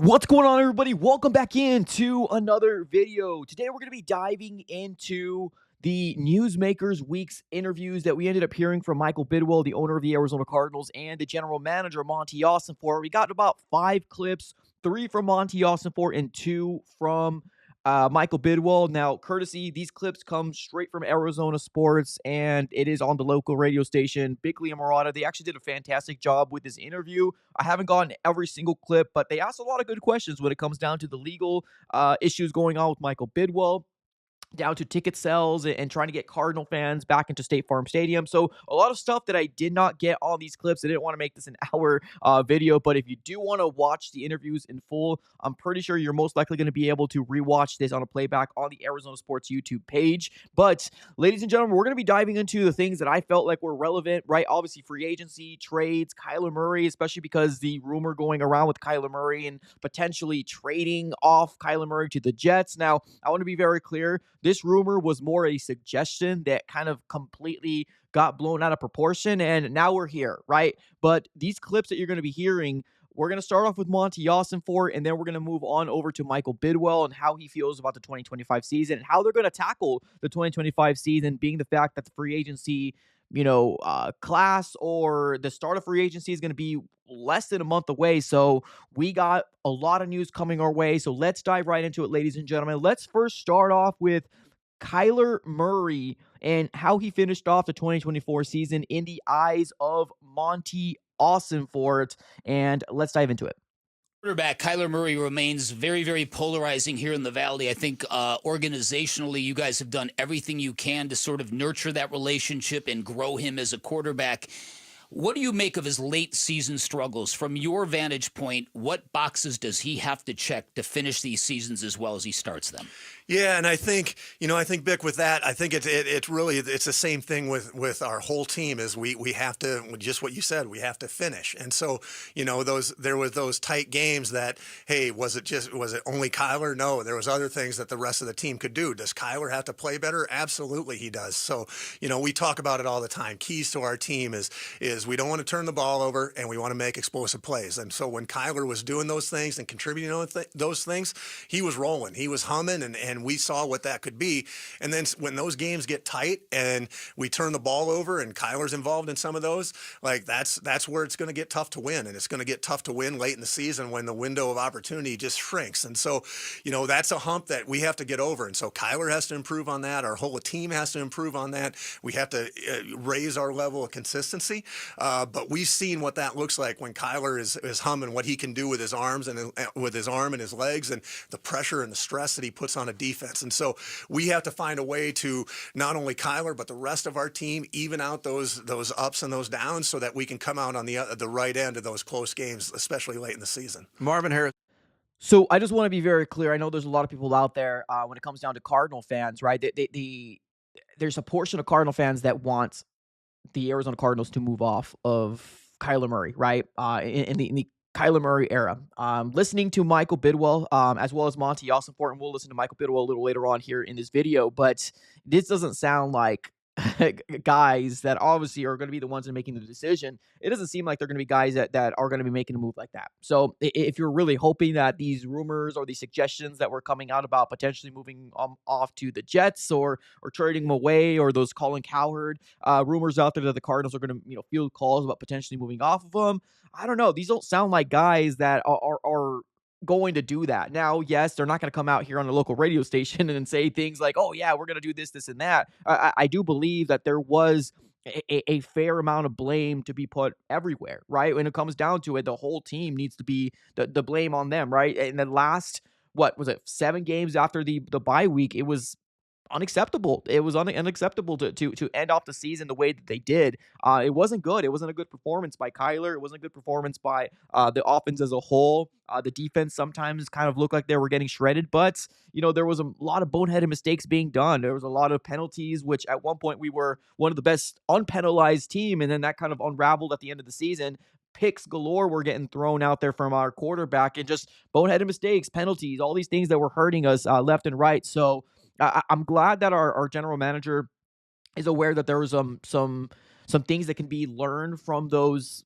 What's going on, everybody? Welcome back into another video. Today, we're going to be diving into the Newsmakers Week's interviews that we ended up hearing from Michael Bidwill, the owner of the Arizona Cardinals, and the general manager, Monti Ossenfort. We got about 5 clips, 3 from Monti Ossenfort and 2 from Michael Bidwill. Now, courtesy, these clips come straight from Arizona Sports, and it is on the local radio station, Bickley and Murata. They actually did a fantastic job with this interview. I haven't gotten every single clip, but they asked a lot of good questions when it comes down to the legal issues going on with Michael Bidwill, down to ticket sales and trying to get Cardinal fans back into State Farm Stadium. So a lot of stuff that I did not get on these clips. I didn't want to make this an hour video, but if you do want to watch the interviews in full, I'm pretty sure you're most likely going to be able to rewatch this on a playback on the Arizona Sports YouTube page. But ladies and gentlemen, we're going to be diving into the things that I felt like were relevant, right? Obviously, free agency, trades, Kyler Murray, especially because the rumor going around with Kyler Murray and potentially trading off Kyler Murray to the Jets. Now, I want to be very clear. This rumor was more a suggestion that kind of completely got blown out of proportion, and now we're here, right? But these clips that you're going to be hearing, we're going to start off with Monti Ossenfort, and then we're going to move on over to Michael Bidwill and how he feels about the 2025 season and how they're going to tackle the 2025 season, being the fact that the free agency class or the start of free agency is going to be less than a month away. So we got a lot of news coming our way. So let's dive right into it, ladies and gentlemen. Let's first start off with Kyler Murray and how he finished off the 2024 season in the eyes of Monti Ossenfort. And let's dive into it. Quarterback Kyler Murray remains very, very polarizing here in the Valley. I think organizationally, you guys have done everything you can to sort of nurture that relationship and grow him as a quarterback. What do you make of his late season struggles? From your vantage point, what boxes does he have to check to finish these seasons as well as he starts them? Yeah, and I think Bick, with that, I think it's really the same thing with our whole team. Is we have to, just what you said, we have to finish. And so there was those tight games that, hey, was it only Kyler? No, there was other things that the rest of the team could do. Does Kyler have to play better? Absolutely, he does. So we talk about it all the time. Keys to our team is we don't want to turn the ball over and we want to make explosive plays. And so when Kyler was doing those things and contributing those things, he was rolling, he was humming, and we saw what that could be. And then when those games get tight and we turn the ball over and Kyler's involved in some of those, like that's where it's going to get tough to win. And it's going to get tough to win late in the season when the window of opportunity just shrinks. And so, that's a hump that we have to get over. And so Kyler has to improve on that. Our whole team has to improve on that. We have to raise our level of consistency. But we've seen what that looks like when Kyler is humming, what he can do with his arms and with his arm and his legs, and the pressure and the stress that he puts on a defense. And so we have to find a way to not only Kyler but the rest of our team even out those ups and those downs, so that we can come out on the right end of those close games, especially late in the season. Marvin Harris. So I just want to be very clear. I know there's a lot of people out there when it comes down to Cardinal fans, right? There's a portion of Cardinal fans that want the Arizona Cardinals to move off of Kyler Murray, right? In the Kyler Murray era. Listening to Michael Bidwill, as well as Monti Ossenfort, and we'll listen to Michael Bidwill a little later on here in this video, but this doesn't sound like guys that obviously are going to be the ones that are making the decision. It doesn't seem like they're going to be guys that are going to be making a move like that. So if you're really hoping that these rumors or these suggestions that were coming out about potentially moving off to the Jets or trading them away, or those Colin Cowherd rumors out there that the Cardinals are going to field calls about potentially moving off of them, I don't know. These don't sound like guys that are going to do that. Now, yes, they're not going to come out here on a local radio station and say things like, oh yeah, we're going to do this, this, and that. I do believe that there was a fair amount of blame to be put everywhere, right? When it comes down to it, the whole team needs to be the blame on them, right? And the last, what was it, 7 games after the bye week, it was unacceptable. It was unacceptable to end off the season the way that they did. It wasn't good. It wasn't a good performance by Kyler. It wasn't a good performance by the offense as a whole. The defense sometimes kind of looked like they were getting shredded, but there was a lot of boneheaded mistakes being done. There was a lot of penalties, which at one point we were one of the best unpenalized team, and then that kind of unraveled at the end of the season. Picks galore were getting thrown out there from our quarterback, and just boneheaded mistakes, penalties, all these things that were hurting us left and right. So I'm glad that our general manager is aware that there was some things that can be learned from those,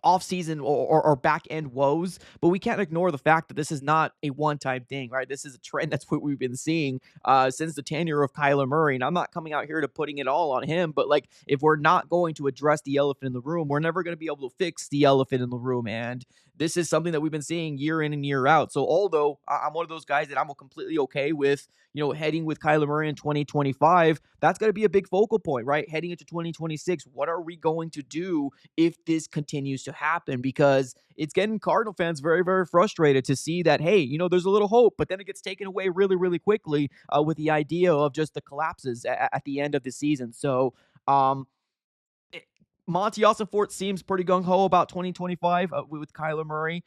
offseason or back end woes, but we can't ignore the fact that this is not a one-time thing, right? This is a trend. That's what we've been seeing since the tenure of Kyler Murray. And I'm not coming out here to putting it all on him, but like if we're not going to address the elephant in the room, we're never going to be able to fix the elephant in the room. And this is something that we've been seeing year in and year out. So although I'm one of those guys that I'm completely okay with, heading with Kyler Murray in 2025, that's going to be a big focal point, right? Heading into 2026, what are we going to do if this continues to happen? Because it's getting Cardinal fans very, very frustrated to see that, hey, there's a little hope, but then it gets taken away really, really quickly with the idea of just the collapses at the end of the season. So, it, Monti Ossenfort seems pretty gung ho about 2025 with Kyler Murray.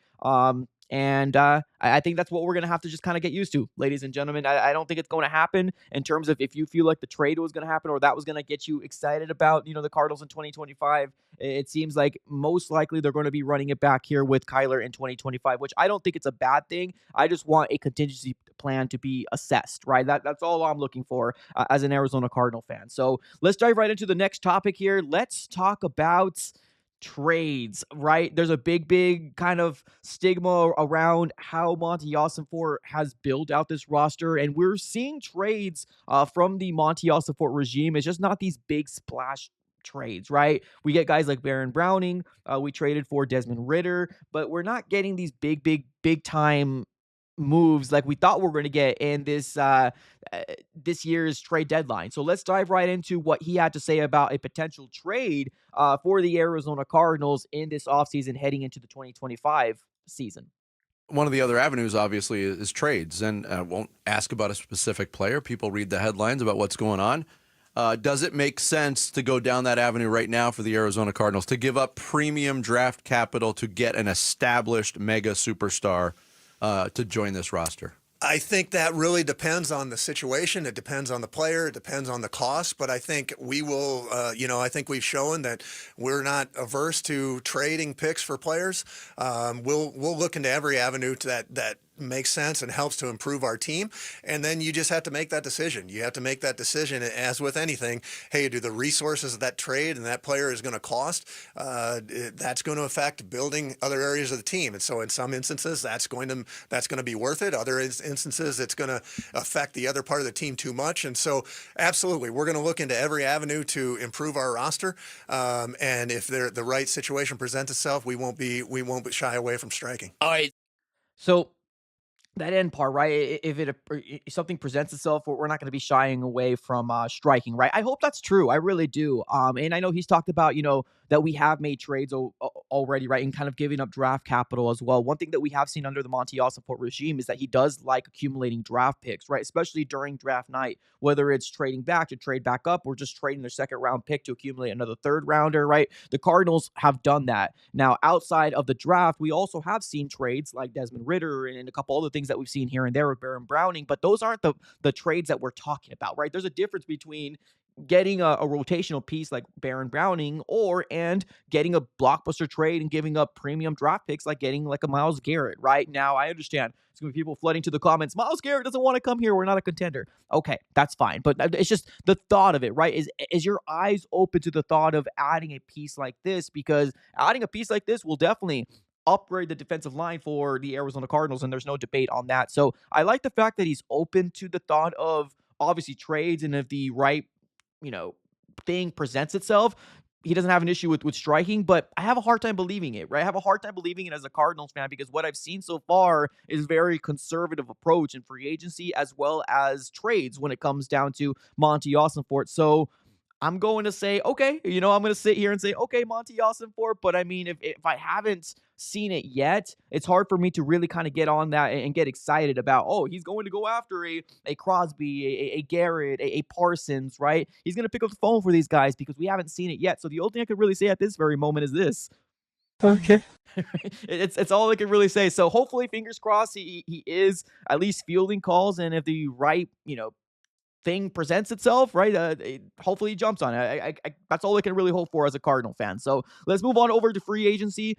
And I think that's what we're going to have to just kind of get used to, ladies and gentlemen. I don't think it's going to happen in terms of if you feel like the trade was going to happen or that was going to get you excited about, the Cardinals in 2025. It seems like most likely they're going to be running it back here with Kyler in 2025, which I don't think it's a bad thing. I just want a contingency plan to be assessed, right? That's all I'm looking for as an Arizona Cardinal fan. So let's dive right into the next topic here. Let's talk about trades, right? There's a big kind of stigma around how Monti Ossenfort has built out this roster, and we're seeing trades from the Monti Ossenfort regime. It's just not these big splash trades, right? We get guys like Baron Browning. We traded for Desmond Ritter, but we're not getting these big time moves like we thought we were going to get in this year's trade deadline. So let's dive right into what he had to say about a potential trade for the Arizona Cardinals in this offseason heading into the 2025 season. One of the other avenues, obviously, is trades, and I won't ask about a specific player. People read the headlines about what's going on. Does it make sense to go down that avenue right now for the Arizona Cardinals to give up premium draft capital to get an established mega superstar to join this roster? I think that really depends on the situation. It depends on the player. It depends on the cost. But I think we will, I think we've shown that we're not averse to trading picks for players. We'll look into every avenue to that makes sense and helps to improve our team. And then you just have to make that decision. You have to make that decision as with anything. Hey, do the resources of that trade and that player is going to cost? That's going to affect building other areas of the team. And so in some instances, that's going to be worth it. Other instances, it's going to affect the other part of the team too much. And so absolutely, we're going to look into every avenue to improve our roster. And if the right situation presents itself, we won't shy away from striking. All right. So that end part, right? If something presents itself, we're not going to be shying away from striking, right? I hope that's true. I really do. And I know he's talked about, that we have made trades already, right? And kind of giving up draft capital as well. One thing that we have seen under the Monti Ossenfort regime is that he does like accumulating draft picks, right? Especially during draft night, whether it's trading back to trade back up or just trading their second round pick to accumulate another third rounder, right? The Cardinals have done that. Now, outside of the draft, we also have seen trades like Desmond Ritter and a couple other things that we've seen here and there with Baron Browning, but those aren't the trades that we're talking about, right? There's a difference between getting a rotational piece like Baron Browning and getting a blockbuster trade and giving up premium draft picks like getting like a Myles Garrett. Right now, I understand it's going to be people flooding to the comments. Myles Garrett doesn't want to come here. We're not a contender. Okay, that's fine. But it's just the thought of it, right? Is your eyes open to the thought of adding a piece like this? Because adding a piece like this will definitely upgrade the defensive line for the Arizona Cardinals, and there's no debate on that. So I like the fact that he's open to the thought of obviously trades, and if the right thing presents itself, he doesn't have an issue with striking, but I have a hard time believing it, right? I have a hard time believing it as a Cardinals fan because what I've seen so far is very conservative approach in free agency as well as trades when it comes down to Monti Ossenfort. So I'm going to say, okay, I'm going to sit here and say, okay, Monti Ossenfort. But I mean, if I haven't seen it yet, it's hard for me to really kind of get on that and get excited about, oh, he's going to go after a Crosby, a Garrett, a Parsons, right? He's going to pick up the phone for these guys because we haven't seen it yet. So the only thing I could really say at this very moment is this. Okay. It's all I can really say. So hopefully, fingers crossed, he is at least fielding calls, and if the right, thing presents itself, right, hopefully he jumps on it. That's all I can really hope for as a Cardinal fan. So let's move on over to free agency.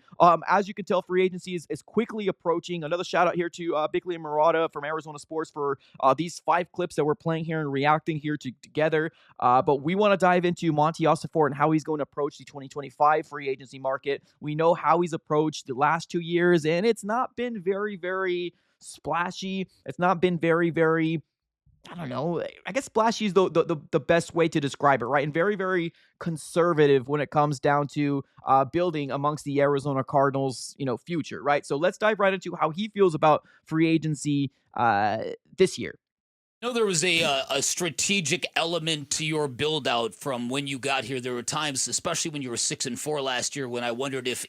As you can tell, free agency is quickly approaching. Another shout out here to Bickley and Murata from Arizona Sports for these 5 clips that we're playing here and reacting here together. But we want to dive into Monti Ossenfort and how he's going to approach the 2025 free agency market. We know how he's approached the last 2 years, and it's not been very, very splashy. It's not been very, very, I don't know. I guess splashy is the best way to describe it, right? And very, very conservative when it comes down to building amongst the Arizona Cardinals, future, right? So let's dive right into how he feels about free agency this year. There was a strategic element to your build out from when you got here. There were times, especially when you were 6-4 last year, when I wondered if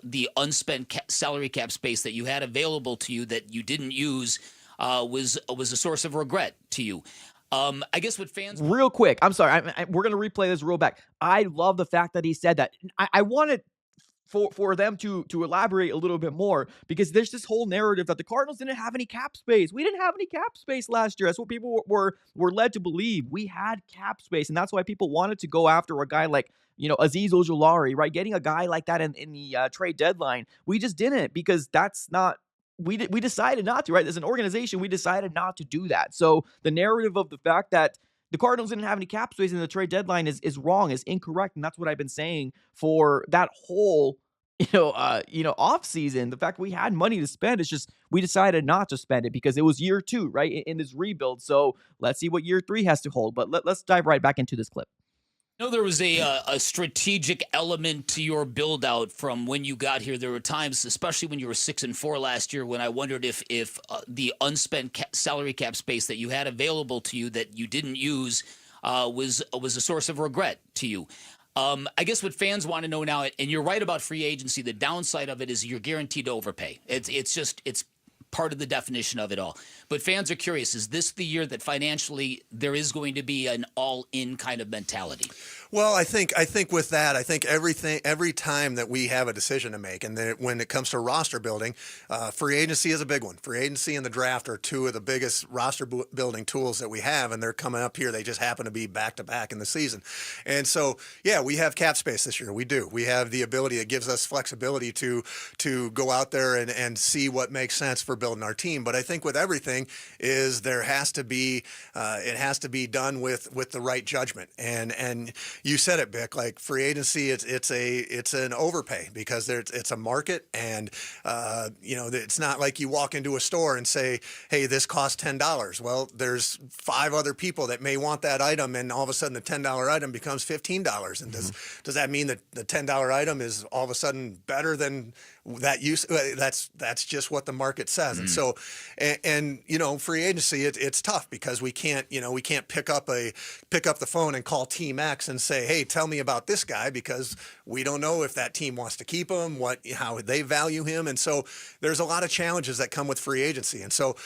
the unspent salary cap space that you had available to you that you didn't use was a source of regret to you. I guess what fans real quick, I'm sorry, we're gonna replay this real back. I love the fact that he said that. I wanted for them to elaborate a little bit more, because there's this whole narrative that the Cardinals didn't have any cap space. We didn't have any cap space last year. That's what people were led to believe. We had cap space, and that's why people wanted to go after a guy like Azeez Ojulari, right? Getting a guy like that in the trade deadline. We just didn't, because that's not. We decided not to, right? As an organization, we decided not to do that. So the narrative of the fact that the Cardinals didn't have any cap space in the trade deadline is wrong, is incorrect, and that's what I've been saying for that whole off season. The fact we had money to spend, it's just we decided not to spend it because it was year 2, right, in this rebuild. So let's see what year 3 has to hold. But let's dive right back into this clip. There was a strategic element to your build out from when you got here. There were times, especially when you were 6-4 last year, when I wondered if the unspent salary cap space that you had available to you that you didn't use was a source of regret to you. I guess what fans want to know now, and you're right about free agency, the downside of it is you're guaranteed to overpay. It's part of the definition of it all. But fans are curious, is this the year that financially there is going to be an all-in kind of mentality? Well, I think with that, I think every time that we have a decision to make, and when it comes to roster building, free agency is a big one. Free agency and the draft are 2 of the biggest roster building tools that we have, and they're coming up here. They just happen to be back to back in the season. And so, yeah, we have cap space this year. We do. We have the ability. It gives us flexibility to go out there and see what makes sense for building our team. But I think with everything is there has to be it has to be done with the right judgment. And you said it, Bick. Like free agency, it's an overpay because it's a market, and it's not like you walk into a store and say, "Hey, this costs $10." Well, there's 5 other people that may want that item, and all of a sudden the $10 item becomes $15. And does that mean that the $10 item is all of a sudden better than that use? That's just what the market says. And so, free agency, it's tough because we can't pick up the phone and call Team X and say, hey, tell me about this guy, because we don't know if that team wants to keep him, how they value him. And so there's a lot of challenges that come with free agency. And so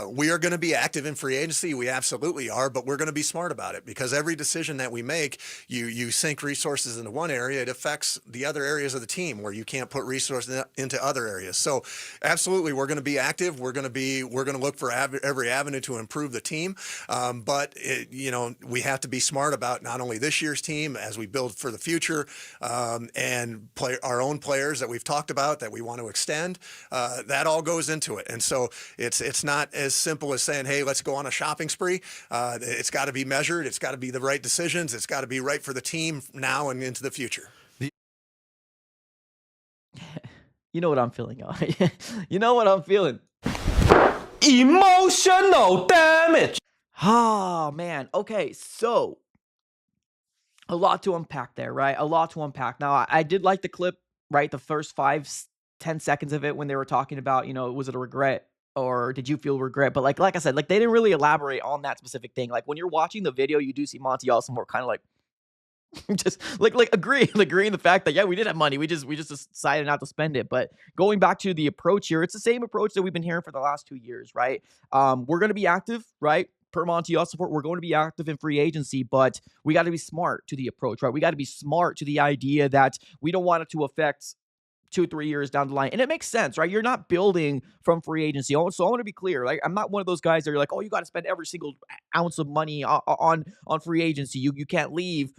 we are going to be active in free agency. We absolutely are, but we're going to be smart about it, because every decision that we make, you sink resources into one area, it affects the other areas of the team where you can't put resources into other areas. So absolutely, we're going to be active. We're going to look for every avenue to improve the team. But we have to be smart about not only this year's team as we build for the future, and play our own players that we've talked about that we want to extend. That all goes into it. And so it's not as simple as saying, hey, let's go on a shopping spree. It's got to be measured. It's got to be the right decisions. It's got to be right for the team now and into the future. You know what I'm feeling. You know what I'm feeling. Emotional damage. Oh, man. Okay, so a lot to unpack there, right? A lot to unpack. Now, I did like the clip, right? The first 5-10 seconds of it when they were talking about, was it a regret or did you feel regret? But like I said, like they didn't really elaborate on that specific thing. Like when you're watching the video, you do see Monti Ossenfort kind of like just like agreeing the fact that, yeah, we did have money. We just decided not to spend it. But going back to the approach here, it's the same approach that we've been hearing for the last 2 years, right? We're going to be active, right? Per Monti Ossenfort, we're going to be active in free agency, but we got to be smart to the approach, right? We got to be smart to the idea that we don't want it to affect 2-3 years down the line. And it makes sense, right? You're not building from free agency. So I want to be clear. Like, I'm not one of those guys that are like, oh, you got to spend every single ounce of money on free agency. You can't leave,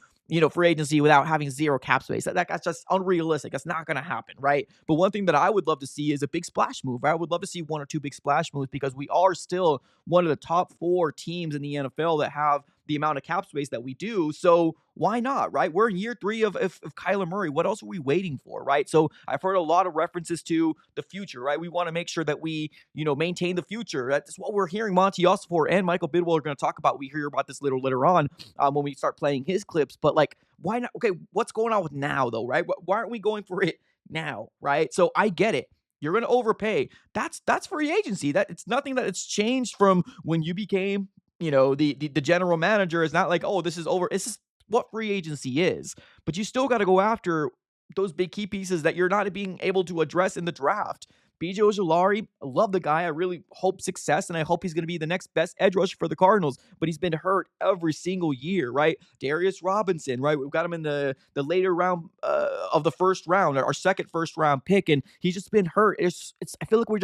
free agency without having zero cap space. That's just unrealistic. That's not going to happen, right? But one thing that I would love to see is a big splash move. I would love to see 1 or 2 big splash moves, because we are still one of the top 4 teams in the NFL that have the amount of cap space that we do. So why not, right? We're in year 3 of Kyler Murray. What else are we waiting for, right? So I've heard a lot of references to the future, right? We want to make sure that we, maintain the future. That's what we're hearing Monti Ossenfort and Michael Bidwill are going to talk about. We hear about this little later on when we start playing his clips. But like, why not? Okay, what's going on with now though, right? Why aren't we going for it now, right? So I get it. You're going to overpay. That's free agency. That it's nothing that it's changed from when you became, the general manager. Is not like, oh, this is over. It's just what free agency is. But you still got to go after those big key pieces that you're not being able to address in the draft. BJ Ojulari, I love the guy. I really hope success, and I hope he's going to be the next best edge rusher for the Cardinals. But he's been hurt every single year, right? Darius Robinson, right? We've got him in the later round of the first round, our second first round pick, and he's just been hurt. I feel like we're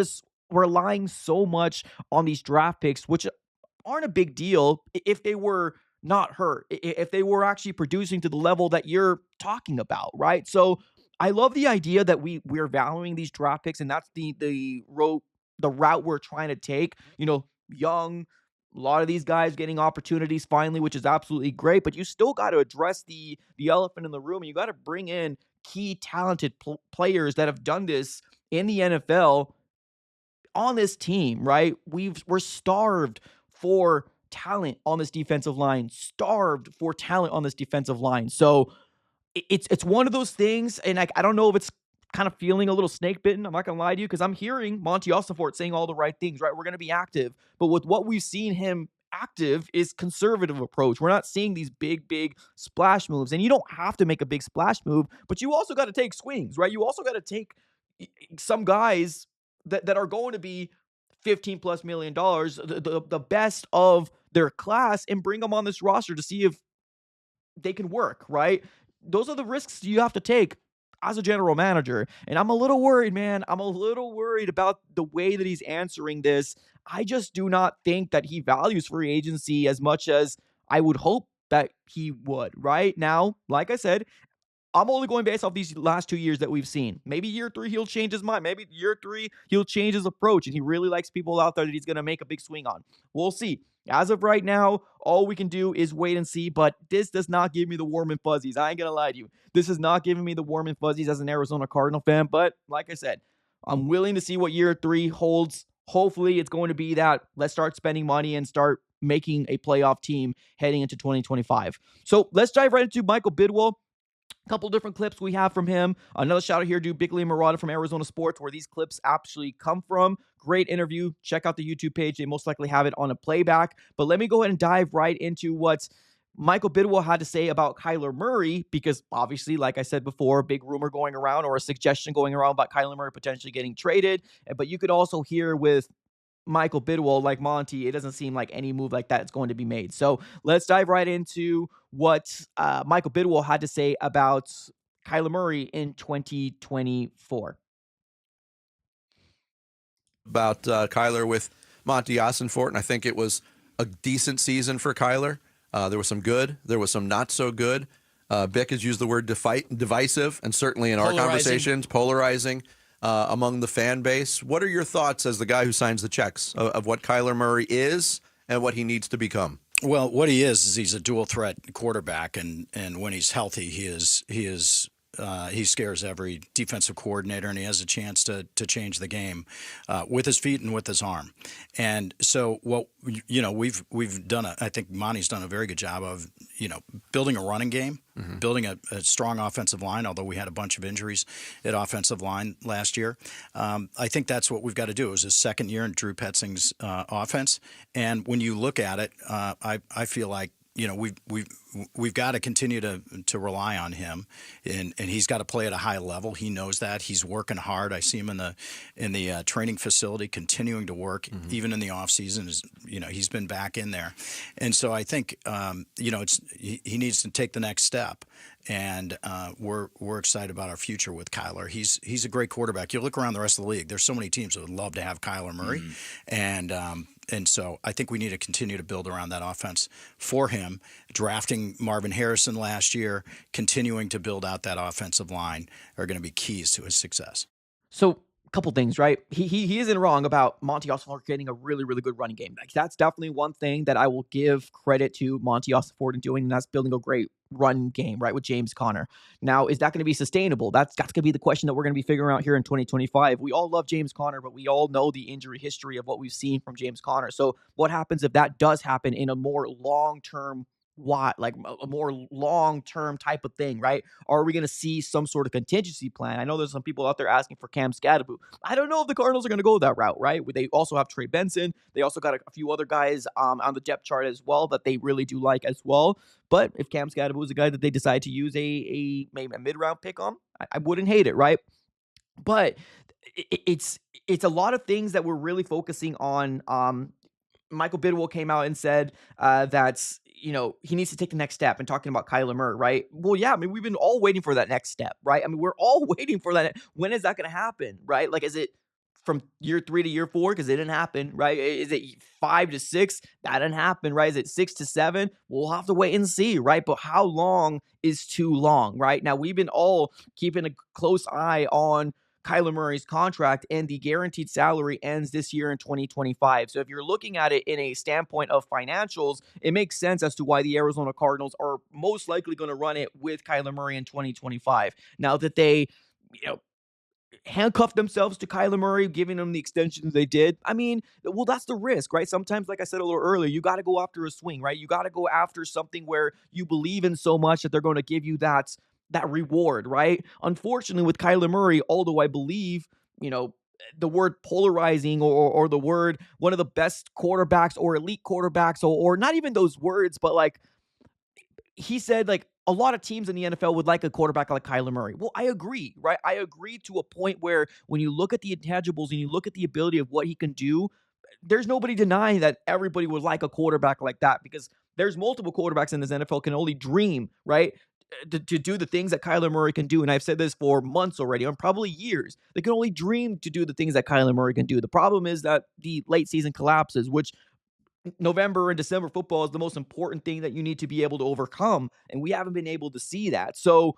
relying so much on these draft picks, which aren't a big deal if they were not hurt, if they were actually producing to the level that you're talking about, right? So I love the idea that we're valuing these draft picks, and that's the route we're trying to take. Young, a lot of these guys getting opportunities finally, which is absolutely great. But you still got to address the elephant in the room, and you got to bring in key talented players that have done this in the NFL on this team, right? We're starved for talent on this defensive line, starved for talent on this defensive line. So it's one of those things, and I don't know if it's kind of feeling a little snake bitten. I'm not gonna lie to you, because I'm hearing Monti Ossenfort saying all the right things, right? We're gonna be active, but with what we've seen him active is conservative approach. We're not seeing these big splash moves, and you don't have to make a big splash move, but you also got to take swings, right? You also got to take some guys that are going to be $15+ million, the best of their class, and bring them on this roster to see if they can work, right? Those are the risks you have to take as a general manager. And I'm a little worried, man. I'm a little worried about the way that he's answering this. I just do not think that he values free agency as much as I would hope that he would, right? Now, like I said, I'm only going based off these last 2 years that we've seen. Maybe year 3, he'll change his mind. Maybe year 3, he'll change his approach, and he really likes people out there that he's going to make a big swing on. We'll see. As of right now, all we can do is wait and see, but this does not give me the warm and fuzzies. I ain't going to lie to you. This is not giving me the warm and fuzzies as an Arizona Cardinal fan, but like I said, I'm willing to see what year 3 holds. Hopefully, it's going to be that let's start spending money and start making a playoff team heading into 2025. So let's dive right into Michael Bidwill. Couple different clips we have from him. Another shout out here to Bickley and Murata from Arizona Sports, where these clips actually come from. Great interview. Check out the YouTube page. They most likely have it on a playback. But let me go ahead and dive right into what Michael Bidwill had to say about Kyler Murray, because obviously, like I said before, a big rumor going around or a suggestion going around about Kyler Murray potentially getting traded. But you could also hear with Michael Bidwill, like Monty, it doesn't seem like any move like that is going to be made. So let's dive right into what Michael Bidwill had to say about Kyler Murray in 2024. About Kyler with Monti Ossenfort, and I think it was a decent season for Kyler. There was some good, there was some not so good. Bick has used the word divisive, and certainly in our conversations, polarizing among the fan base. What are your thoughts as the guy who signs the checks of what Kyler Murray is and what he needs to become? Well, what he is he's a dual threat quarterback, and when he's healthy, he scares every defensive coordinator, and he has a chance to change the game with his feet and with his arm. And so, what we've done, I think Monty's done a very good job of building a running game, building a strong offensive line. Although we had a bunch of injuries at offensive line last year, I think that's what we've got to do. It was his second year in Drew Petzing's offense, and when you look at it, I feel like we've got to continue to rely on him, and he's got to play at a high level. He knows that. He's working hard. I see him in the training facility continuing to work, even in the off season. He's been back in there, and so I think he needs to take the next step. And we're excited about our future with Kyler. He's a great quarterback. You look around the rest of the league. There's so many teams that would love to have Kyler Murray, and so I think we need to continue to build around that offense for him. Drafting Marvin Harrison last year, continuing to build out that offensive line are going to be keys to his success. So, couple things, right? He isn't wrong about Monti Ossenfort getting a really, really good running game. Like, that's definitely one thing that I will give credit to Monti Ossenfort in doing, and that's building a great run game, right, with James Conner. Now, is that going to be sustainable? That's going to be the question that we're going to be figuring out here in 2025. We all love James Conner, but we all know the injury history of what we've seen from James Conner. So what happens if that does happen in a more long-term like a more long-term type of thing, right? Are we going to see some sort of contingency plan? I know there's some people out there asking for Cam Scadaboo. I don't know if the Cardinals are going to go that route, right? They also have Trey Benson. They also got a few other guys on the depth chart as well that they really do like as well. But if Cam Scadaboo is a guy that they decide to use maybe a mid-round pick on, I wouldn't hate it, right? But it's a lot of things that we're really focusing on. Michael Bidwill came out and said that he needs to take the next step, and talking about Kyler Murray, right? Well, yeah, I mean, we've been all waiting for that next step, right? I mean, we're all waiting for that. When is that going to happen, right? Like, is it from year 3 to year 4? Because it didn't happen, right? Is it 5 to 6? That didn't happen, right? Is it 6 to 7? We'll have to wait and see, right? But how long is too long, right? Now, we've been all keeping a close eye on Kyler Murray's contract, and the guaranteed salary ends this year in 2025. So if you're looking at it in a standpoint of financials, it makes sense as to why the Arizona Cardinals are most likely going to run it with Kyler Murray in 2025. Now that they, handcuffed themselves to Kyler Murray, giving him the extensions they did. I mean, well, that's the risk, right? Sometimes, like I said a little earlier, you got to go after a swing, right? You got to go after something where you believe in so much that they're going to give you that reward, right? Unfortunately, with Kyler Murray, although I believe, the word polarizing or the word one of the best quarterbacks or elite quarterbacks or not even those words, but like he said, like, a lot of teams in the NFL would like a quarterback like Kyler Murray. Well, I agree, right? I agree to a point where when you look at the intangibles and you look at the ability of what he can do, there's nobody denying that everybody would like a quarterback like that, because there's multiple quarterbacks in this NFL can only dream, right? To do the things that Kyler Murray can do. And I've said this for months already, and probably years. They can only dream to do the things that Kyler Murray can do. The problem is that the late season collapses, which November and December football is the most important thing that you need to be able to overcome. And we haven't been able to see that. So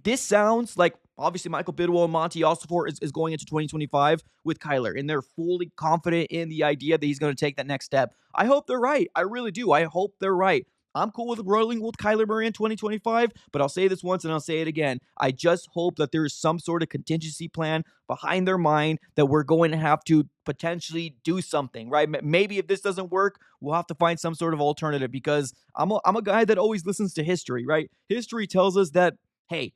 this sounds like obviously Michael Bidwill and Monti Ossenfort is going into 2025 with Kyler, and they're fully confident in the idea that he's going to take that next step. I hope they're right. I really do. I hope they're right. I'm cool with rolling with Kyler Murray in 2025, but I'll say this once and I'll say it again. I just hope that there is some sort of contingency plan behind their mind that we're going to have to potentially do something, right? Maybe if this doesn't work, we'll have to find some sort of alternative, because I'm a guy that always listens to history, right? History tells us that, hey,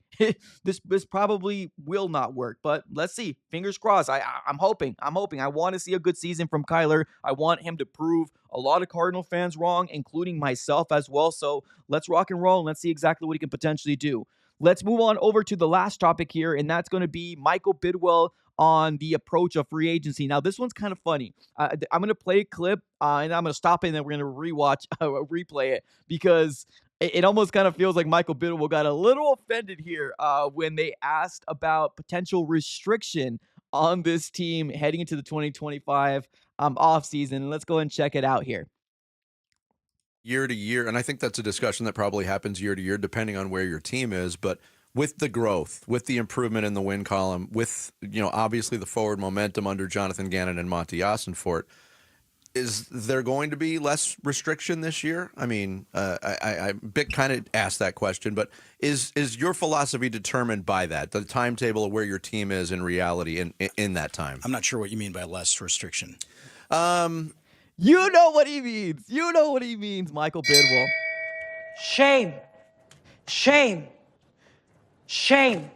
this probably will not work, but let's see. Fingers crossed. I'm hoping. I want to see a good season from Kyler. I want him to prove a lot of Cardinal fans wrong, including myself as well. So let's rock and roll and let's see exactly what he can potentially do. Let's move on over to the last topic here, and that's going to be Michael Bidwill on the approach of free agency. Now, this one's kind of funny. I'm going to play a clip, and I'm going to stop it, and then we're going to replay it, because it almost kind of feels like Michael Bidwill got a little offended here when they asked about potential restriction on this team heading into the 2025 offseason. Let's go and check it out here. Year to year, and I think that's a discussion that probably happens year to year depending on where your team is, but with the growth, with the improvement in the win column, with obviously the forward momentum under Jonathan Gannon and Monti Ossenfort, is there going to be less restriction this year? I mean, I kind of asked that question, but is your philosophy determined by that, the timetable of where your team is in reality in that time? I'm not sure what you mean by less restriction. You know what he means. You know what he means, Michael Bidwill. Shame. Shame. Shame.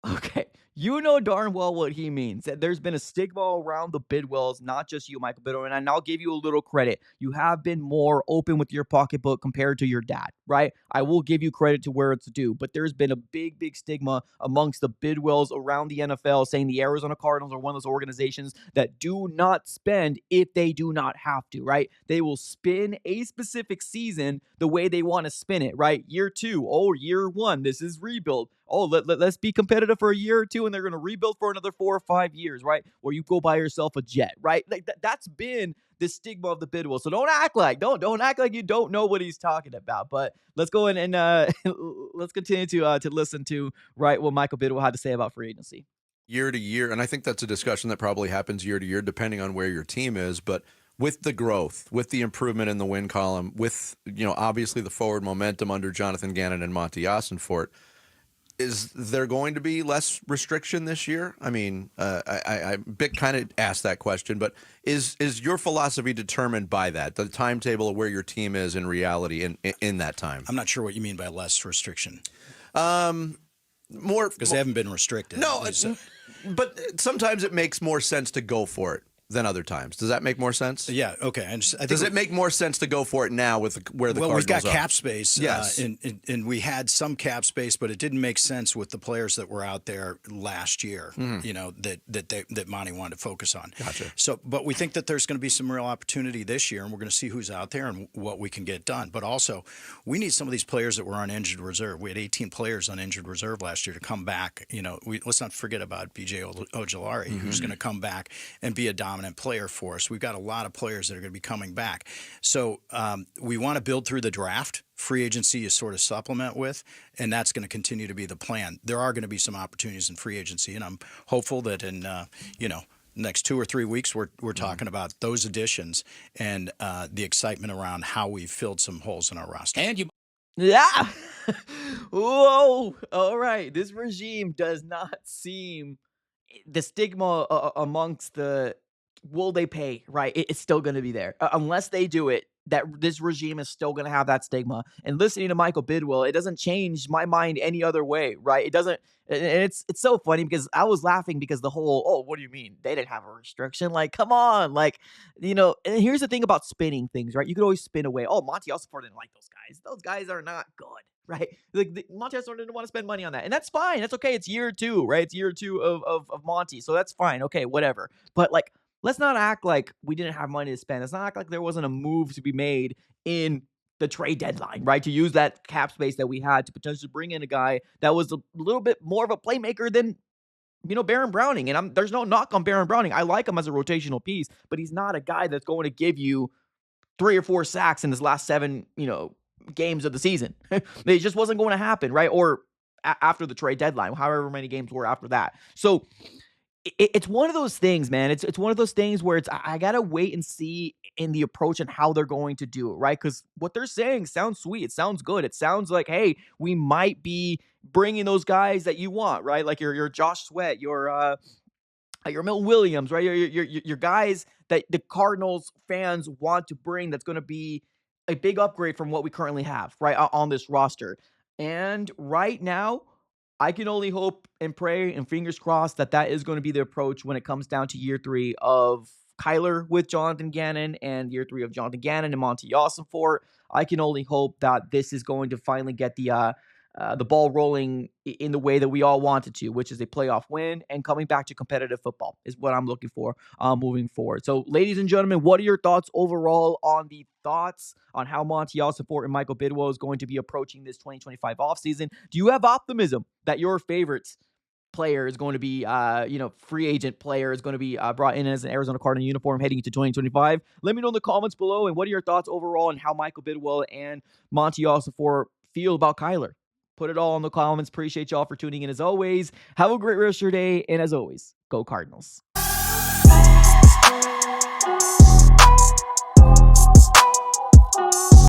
Okay. You know darn well what he means. That there's been a stigma around the Bidwills, not just you, Michael Bidwill. And I'll give you a little credit. You have been more open with your pocketbook compared to your dad, right? I will give you credit to where it's due. But there's been a big, big stigma amongst the Bidwills around the NFL saying the Arizona Cardinals are one of those organizations that do not spend if they do not have to, right? They will spin a specific season the way they want to spin it, right? Year two, oh, year one, this is rebuild. Oh, let's be competitive for a year or two, and they're going to rebuild for another 4 or 5 years, right? Or you go buy yourself a jet, right? Like that's been the stigma of the Bidwill. So don't act like you don't know what he's talking about. But let's go in and let's continue to listen to what Michael Bidwill had to say about free agency. Year to year, and I think that's a discussion that probably happens year to year, depending on where your team is. But with the growth, with the improvement in the win column, with obviously the forward momentum under Jonathan Gannon and Monti Ossenfort, is there going to be less restriction this year? I mean, I Bick kind of asked that question, but is your philosophy determined by that, the timetable of where your team is in reality in that time? I'm not sure what you mean by less restriction. More because they haven't been restricted. No, but sometimes it makes more sense to go for it than other times. Does that make more sense? Yeah. Okay. I think Does it make more sense to go for it now with where the Cardinals we've got cap space? Yes, and we had some cap space, but it didn't make sense with the players that were out there last year. That Monty wanted to focus on. Gotcha. So, but we think that there's going to be some real opportunity this year, and we're going to see who's out there and what we can get done. But also, we need some of these players that were on injured reserve. We had 18 players on injured reserve last year to come back. Let's not forget about BJ Ojulari, who's going to come back and be a dominant player for us. We've got a lot of players that are going to be coming back. So we want to build through the draft. Free agency is sort of supplement with, and that's going to continue to be the plan. There are going to be some opportunities in free agency, and I'm hopeful that in next 2 or 3 weeks we're talking about those additions and the excitement around how we've filled some holes in our roster. And you. Yeah. Whoa. All right. This regime does not seem the stigma amongst the will they pay, right? It's still going to be there. Unless they do it, that this regime is still going to have that stigma. And listening to Michael Bidwill, it doesn't change my mind any other way, right? It doesn't. And it's so funny because I was laughing because the whole, oh, what do you mean? They didn't have a restriction. Like, come on. Like, and here's the thing about spinning things, right? You could always spin away. Oh, Monti Ossenfort didn't like those guys. Those guys are not good, right? Like, Monti Ossenfort didn't want to spend money on that. And that's fine. That's okay. It's year two, right? It's year two of Monty. So that's fine. Okay, whatever. But like, let's not act like we didn't have money to spend. Let's not act like there wasn't a move to be made in the trade deadline, right? To use that cap space that we had to potentially bring in a guy that was a little bit more of a playmaker than, Baron Browning. And there's no knock on Baron Browning. I like him as a rotational piece, but he's not a guy that's going to give you 3 or 4 sacks in his last 7, games of the season. It just wasn't going to happen, right? Or after the trade deadline, however many games were after that. So it's one of those things, man. It's one of those things where I gotta wait and see in the approach and how they're going to do it, right? Because what they're saying sounds sweet. It sounds good. It sounds like, hey, we might be bringing those guys that you want, right? Like your Josh Sweat, your Milton Williams, right? Your guys that the Cardinals fans want to bring. That's going to be a big upgrade from what we currently have, right, on this roster. And right now, I can only hope and pray and fingers crossed that is going to be the approach when it comes down to year 3 of Kyler with Jonathan Gannon and year 3 of Jonathan Gannon and Monti Ossenfort. I can only hope that this is going to finally get the ball rolling in the way that we all wanted to, which is a playoff win and coming back to competitive football is what I'm looking for moving forward. So, ladies and gentlemen, what are your thoughts overall on how Monti Ossenfort and Michael Bidwill is going to be approaching this 2025 offseason? Do you have optimism that your favorite player is going to be, free agent player is going to be brought in as an Arizona Cardinal uniform heading into 2025? Let me know in the comments below. And what are your thoughts overall on how Michael Bidwill and Monti Ossenfort feel about Kyler? Put it all in the comments. Appreciate y'all for tuning in as always. Have a great rest of your day. And as always, go Cardinals.